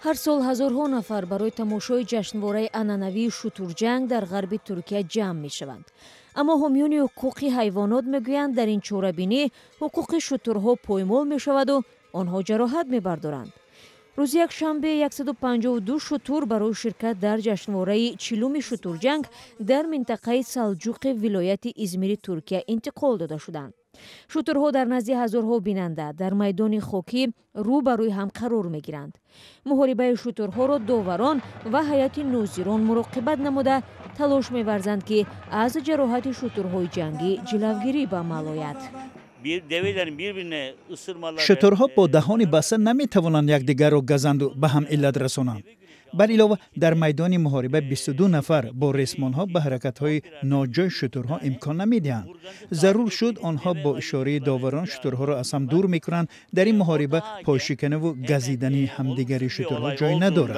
ҳар сол ҳазорҳо нафар барои тамошои ҷашнвораи анъанавии шутурҷанг дар ғарби Туркия ҷамъ мешаванд. аммо ҳомиёни ҳуқуқи ҳайвонот мегӯянд, дар ин чорабинӣ ҳуқуқи шутурҳо поймол мешаваду онҳо ҷароҳат мебардоранд. рӯзи якшанбе 152 шутур барои ширкат дар ҷашнвораи 40-уми шутурҷанг дар минтақаи Салҷуқи вилояти Измири Туркия интиқол дода шуданд. шутурҳо дар назди ҳазорҳо бинанда дар майдони хокӣ рӯ ба рӯи ҳам қарор мегиранд. муҳорибаи шутурҳоро доварон ва ҳайати нозирон муроқибат намуда талош меварзанд ки аз ҷароҳати шутурҳои ҷангӣ ҷилавгирӣ ба амал ояд. шутурҳо бодаҳони баста наметавонанд якдигарро газанду ба ҳам иллат расонанд. бар илова дар майдони муҳориба 22 нафар бо ресмонҳо ба ҳаракатҳои ноҷои шутурҳо имкон намедиҳанд. зарур шуд онҳо бо ишораи доварон шутурҳоро аз ҳам дур мекунанд. дар ин муҳориба пойшиканаву газидани ҳамдигари шутурҳо ҷой надорад.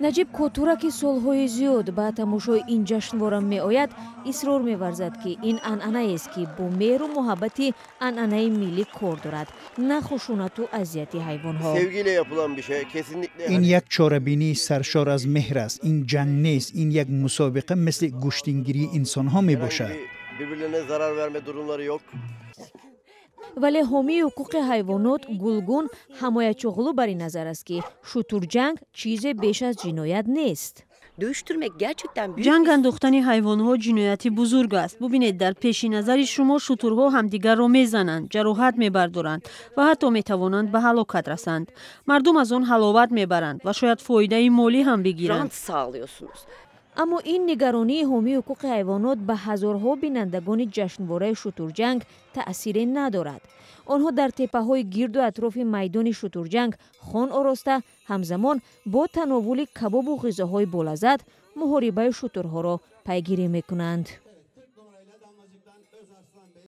наҷиб котура ки солҳои зиёд ба тамошои ин ҷашнвора меояд, исрор меварзад ки ин анъанаест ки бо меҳру муҳаббати анъанаи миллӣ кор дорад, на хушунату азияти ҳайвонҳо. ин як чорабинии саршор аз меҳр аст. ин ҷанг нест. ин як мусобиқа мисли гӯштингирии инсонҳо мебошад. вале ҳомии ҳуқуқи ҳайвонот Гулгун ҳамоятчоғлу бар ин назар аст ки шутурҷанг чизе беш аз ҷиноят нест. ҷанг андохтани ҳайвонҳо ҷинояти бузург аст. бубинед, дар пеши назари шумо шутурҳо ҳамдигарро мезананд, ҷароҳат мебардоранд ва ҳатто метавонанд ба ҳалокат расанд. мардум аз он ҳаловат мебаранд ва шояд фоидаи молӣ ҳам бигиранд. аммо ин нигаронии ҳомии ҳуқуқи ҳайвонот ба ҳазорҳо бинандагони ҷашнвораи шутурҷанг таъсире надорад. онҳо дар теппаҳои гирду атрофи майдони шутурҷанг хон ороста, ҳамзамон бо тановули кабобу ғизоҳои болаззат муҳорибаи шутурҳоро пайгирӣ мекунанд.